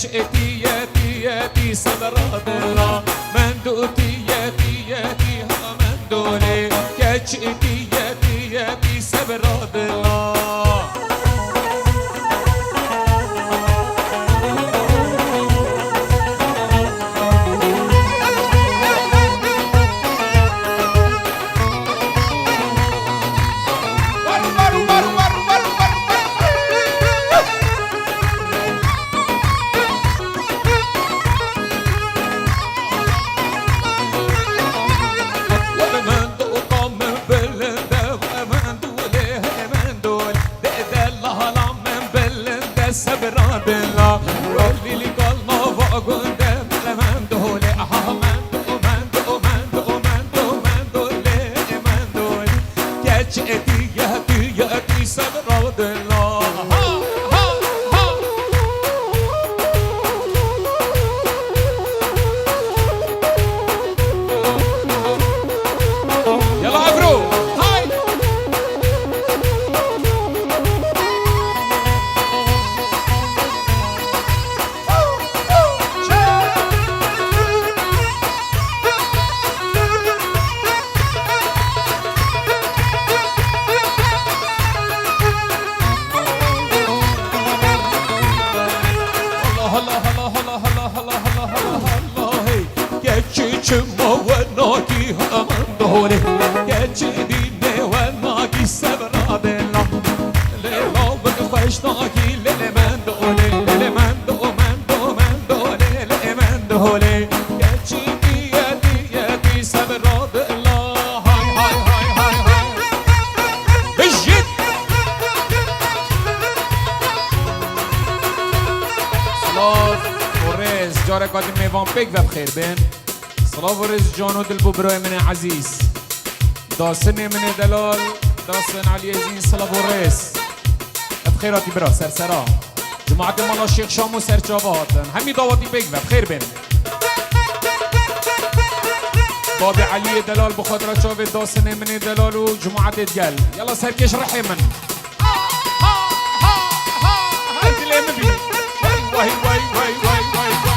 اتي ياتي ياتي صدر دلا مندو تي ياتي ياتي ها مندولي كاتش اتي ياتي ياتي صبر دلا جارك قادم ميفان بيك بخير بين صلاة ورز جانو دل ببروي من عزيز داسني من دلال داسن علي زين صلاة ورز بخيراتي برا سرسرا جماعة مالا الشيخ شامو سرجابات همي دعواتي بيك بخير بين بابي علي دلال بخاطر شافي داسني من دلال وجماعة دجال يلا سركش رحي من هاي الام بي واي واي واي واي واي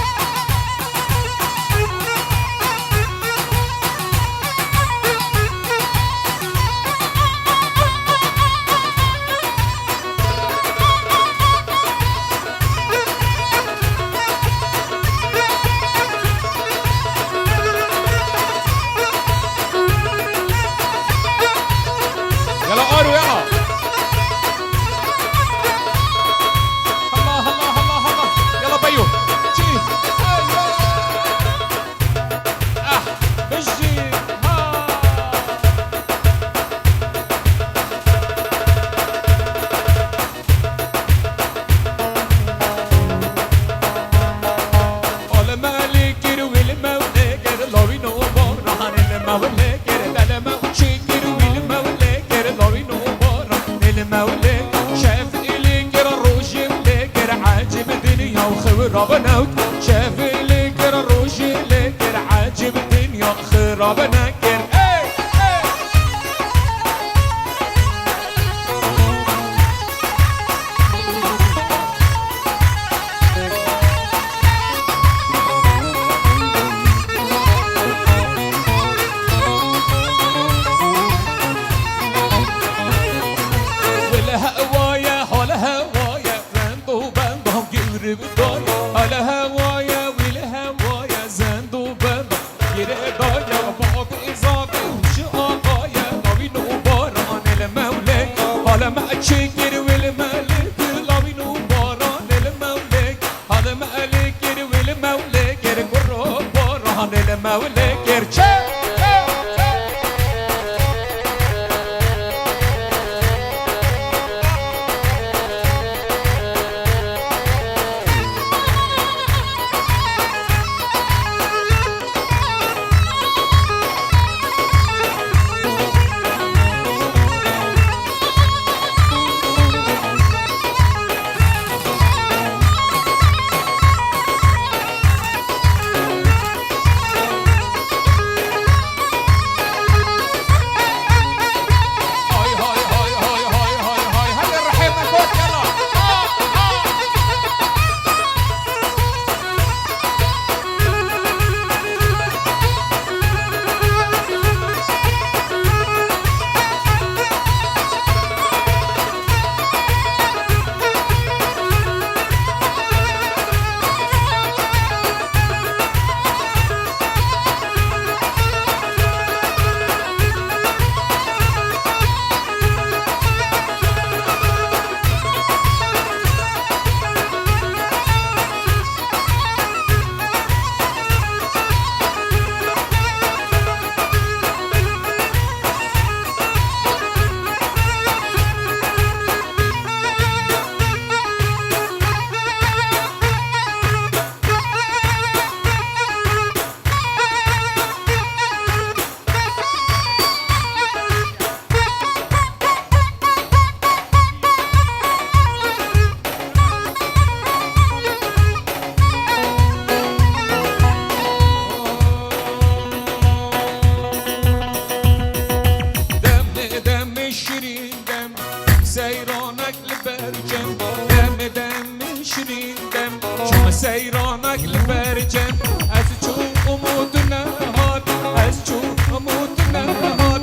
دم چون سیرانک لبرجم از چون امود نهاد از چون امود نهاد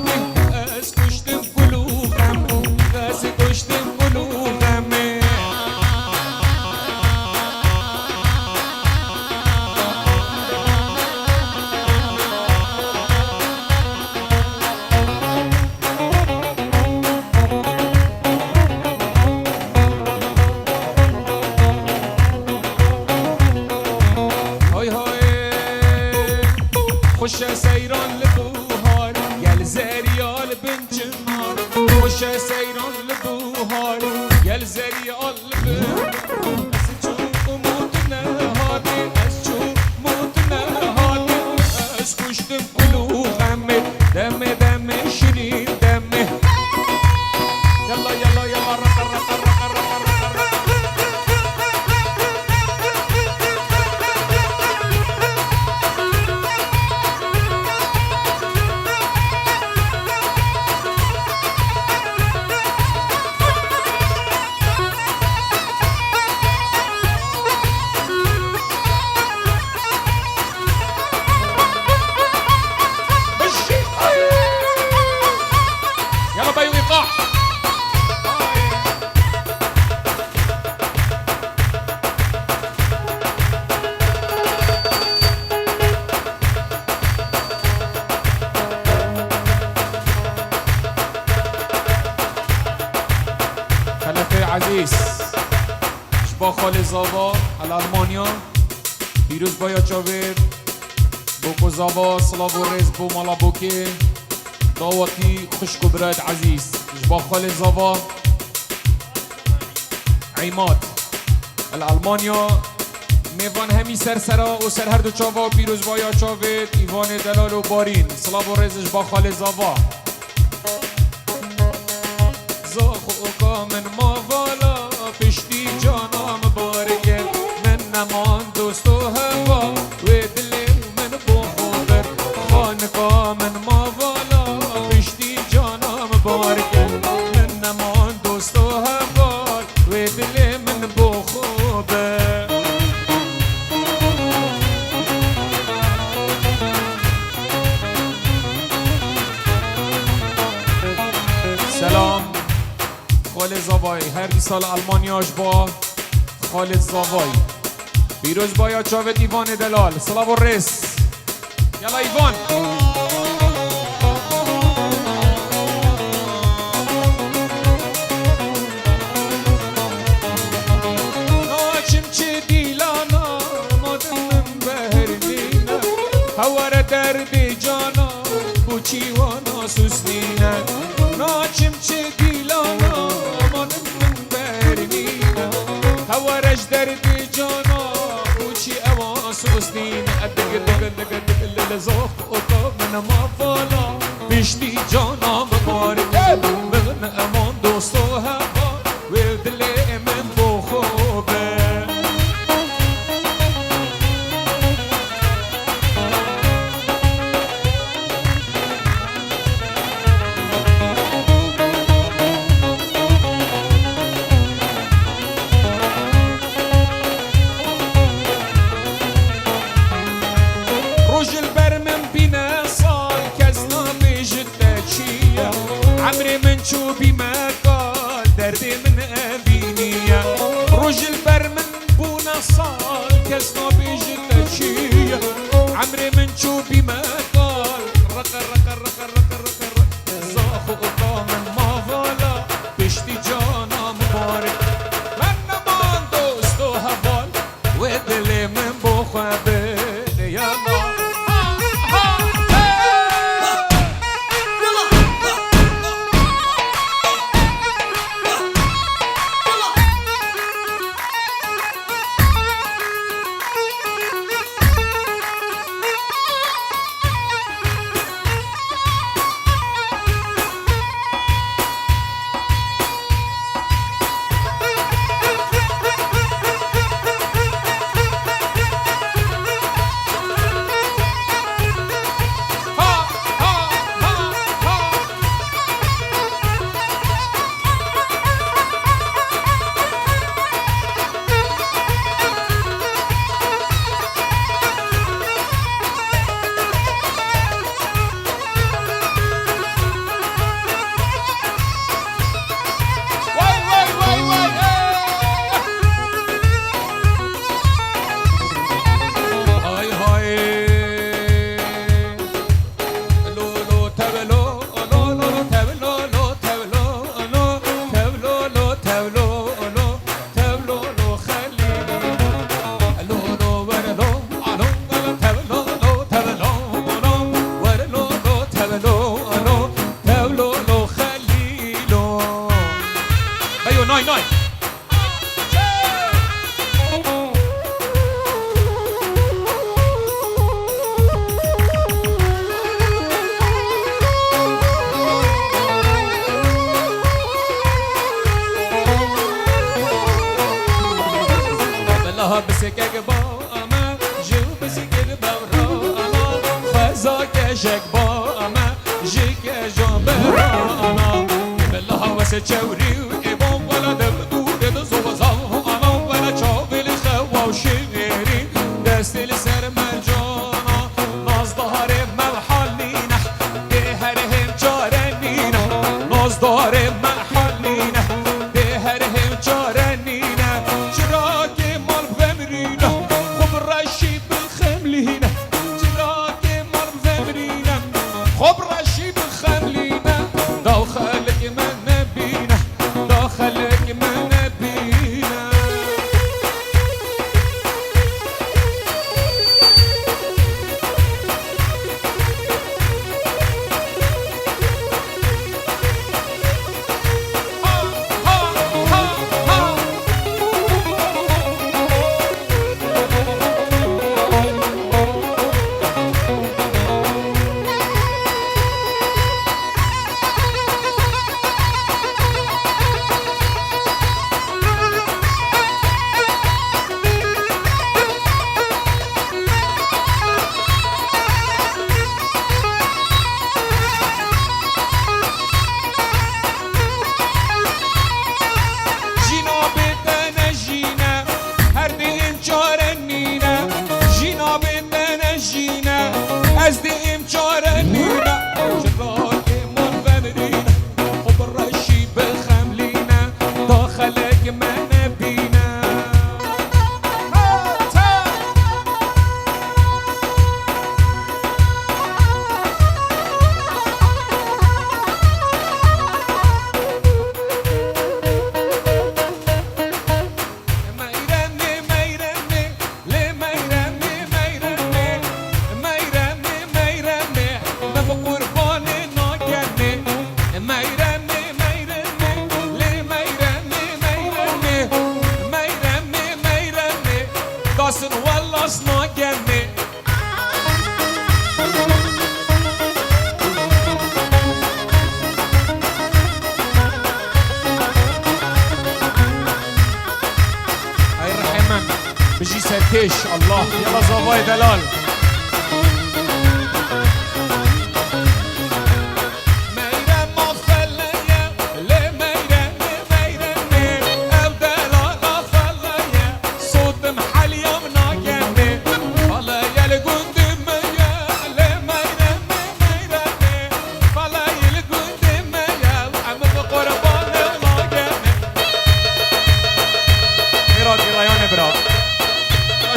از کشتم قلوبم از کشتم قلوبم خوش سیران لبوهار یل زریال بن جمار خوش سیران لبوهار یل زریال بن از چون امود نهادی از چون امود نهادی از کشتم قلوبم دم دم شیرین دم یلا یلا یلا رقا رقا رقا رقا رقا عزیز با خال زاوا الالمانیا پیروز بایا چاویر بوکو زاوا سلاو و رز بو مالا بوکی داوتی خوشک و براد عزیز با خال زاوا عیماد الالمانیا میوان همی سرسرا و سر هر دو چاوا پیروز بایا چاویر ایوان دلال و بارین سلاو و رزش با خال زاوا زاخو من ماوالا پشتی جانم بارگه من نمان دوست و هوا و دلی من بخوبر خانقا من ماوالا پشتی جانم بارگه من نمان دوست و هوا و دلی من بخوبر سلام خالد زاوایی هر سال آلمانیاش با خالد زاوایی پیروز بایا چاوت ایوان دلال سلاو و رس یلا ایوان ناچم چه دیلانا مادم من بهرنینه هوار درد جانا بوچی و ناسوسنینه ناچم چه دیلانا هوارش درد جانا وشي اواس وسنين ادق دق دق دق اللي زوق وطاب من ما فالا بيشتي جانا مبارك من امان دوستو هوا ودلي من بخوبه عمري من شوبي ما قال دردي من أبينية رجل برمن بونا صال كسنا بيجتشية عمري من شوبي ما قال رقا رقا رقا رقا رقا رقا زاخو قامن ما فالا بشتي جانا مبارك من مان دوستو هفال ودلي من بخوابه يلا بسکک با اما جو بسکک با رانا خزا کشک با اما جیک جان برانا بالله واسه چوری و ایبان ولا دبدور دزوزا انا ولا چاول خوا و شیری دست لسر مرجانا ناز دهار محلینه به هر هم چارنینه ناز دهار محلینه به هر هم چارنینه چرا که مال بمرینه خب رشی بخملینه چرا که مال بمرینه خب رشی بخملینه داخلك من نبينا داخلك من نبينا از دیم چاره نینا چرا که من بمرینه خب رشی بخملینه داخلك من نبینه داسن والله صناقني هاي رحمن بجي سركيش الله يلا زواي دلال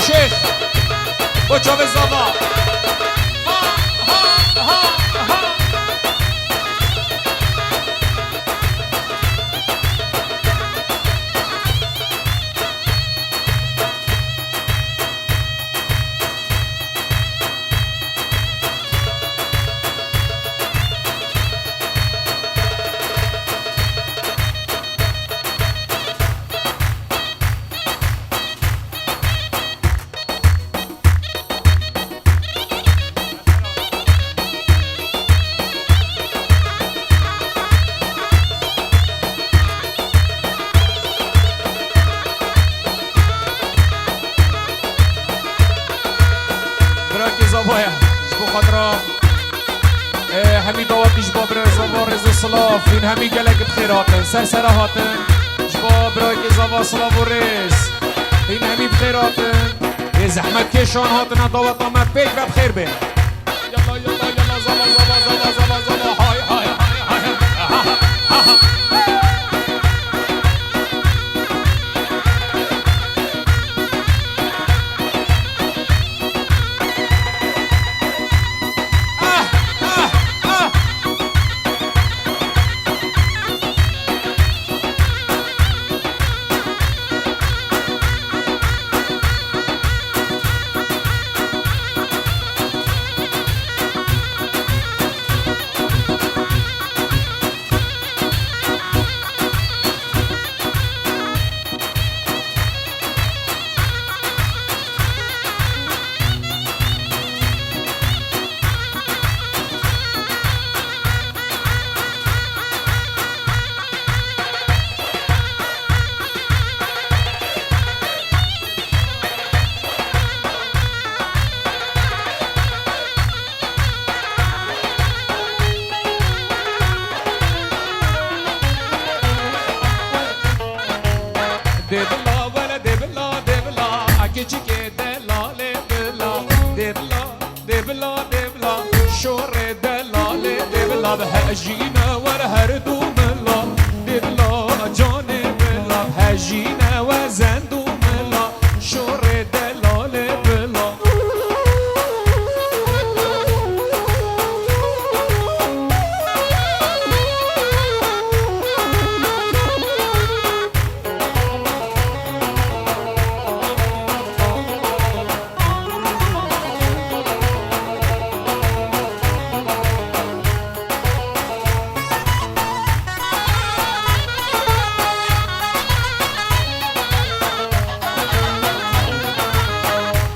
شيخ وشوف الزبا زبايا جبو خاطرة همي دواتي جبا برا زبا رزو صلاف فين همي قلق بخيراتن سرسرة هاتن جبا براي زبا صلاف و رز فين همي بخيراتن زحمت كيشان هاتن دوات ما بيك بخير بين يلا يلا يلا زبا زبا زبا زبا زبا هاي هاي هاي هاي بلا بهجينا والهردوم الله دي بلا جاني بلا بهجينا وزندوم الله شور دلال بلا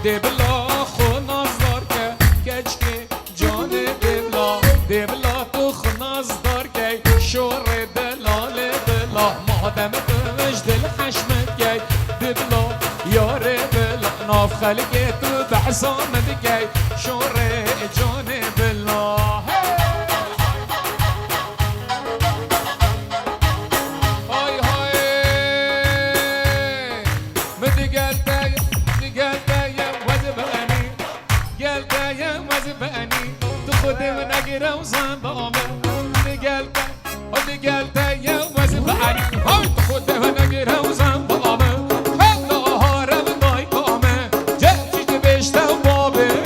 دبلا خو نازدار که کچکی جان دبلا دبلا تو خو نازدار که شور دلال بلا مادم بمش دل حشمت که دبلا یار بلا ناف خلقه تو بحسام دکی شور جان بلا های های مدگل خودي من اقرا وصندومه قلبه ودي قلبه يا وزبعني هاي خودي من اقرا وصندومه حتى هارب ضايقومه جيت بيشته وبابي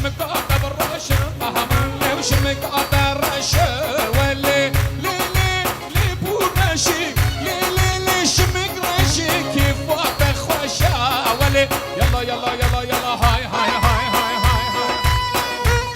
شمك قطع الرشا مهما شمك قطع الرشا ولي لي لي لي بورشي لي لي لي شمك رشي كيف وقت خوشا ولي يلا يلا يلا يلا هاي هاي هاي هاي هاي هاي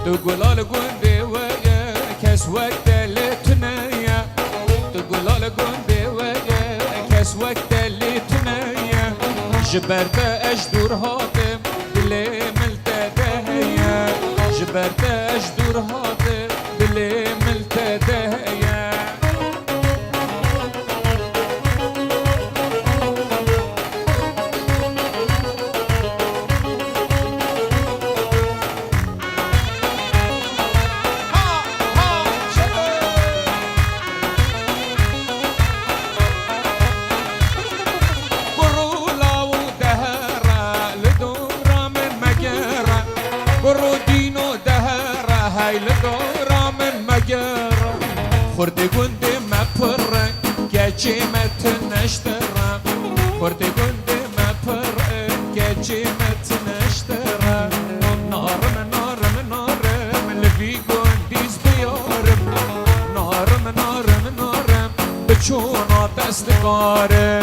تقول القندي ويا كاس وقت اللي تنيا تقول القندي ويا كاس وقت اللي تنيا جبرت أجدور هاتم بلي ملت دهيا جبرت أجدور هاتم بلي ملت دهيا خورده گنده مپره گچه متنشتره خورده گنده مپره گچه متنشتره نارم نارم نارم لفی گندیز بیارم نارم نارم نارم بچونا دستگاره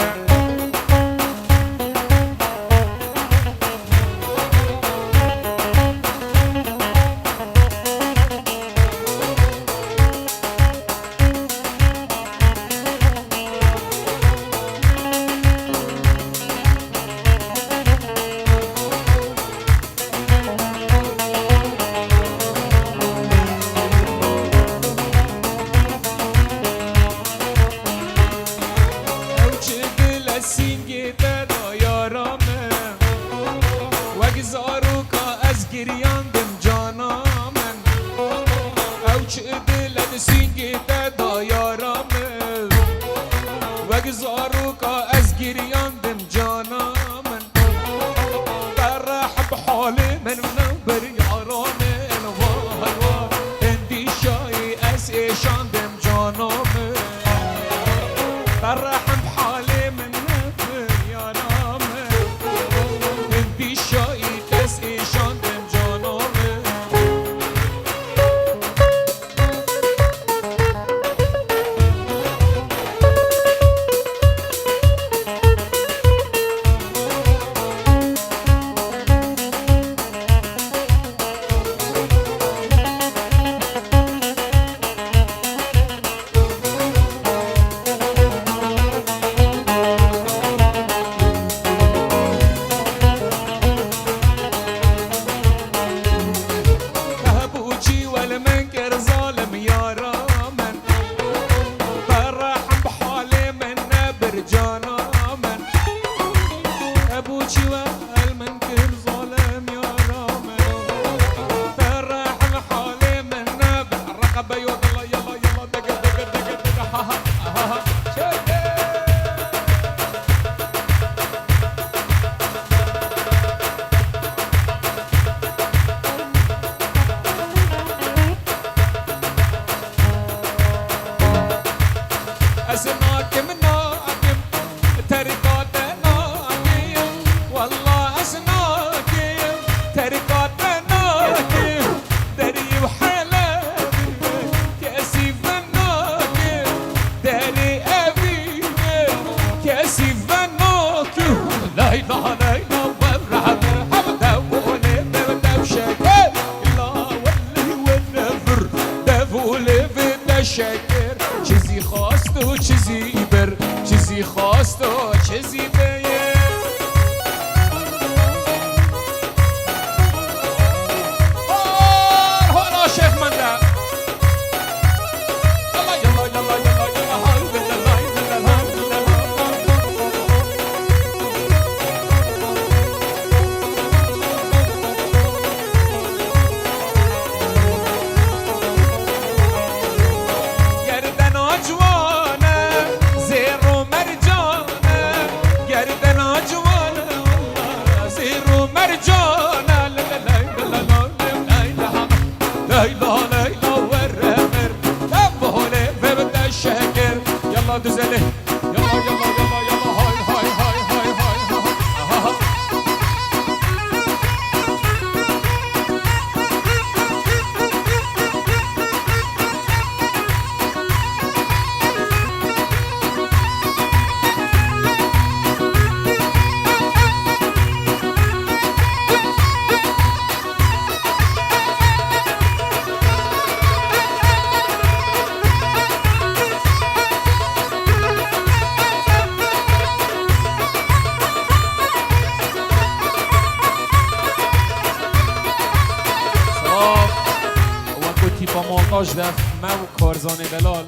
با مونتاژ دف ما و کارزان دلال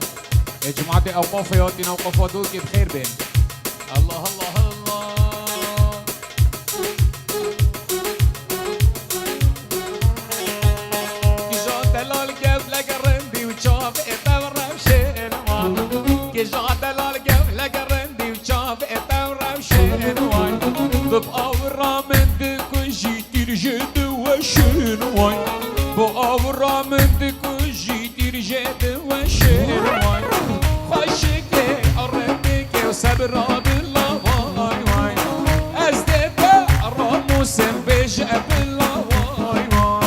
جماعت اوقافیاتینا وقفاتو که بخیر بین الله الله الله جا دلال گف لگرندی و چاف اتو روشن وان که جا دلال گف لگرندی و چاف اتو روشن وان بب آورامند کنجی تیر جد و شن وان با آورامند کنجی تیر جد و شن وان خوشگه آرمگه و صبرا بالله وای وای از دیده راموسم بیش بالله وای وای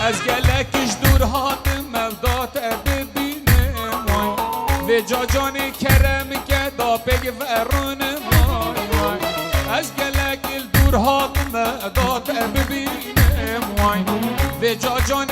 از گلکش دور هاتم مفدات ببینم وای و جا جان کرم که دا پگ فرونم وای وای از گلک دور هاتم مفدات ببینم وای و جا جان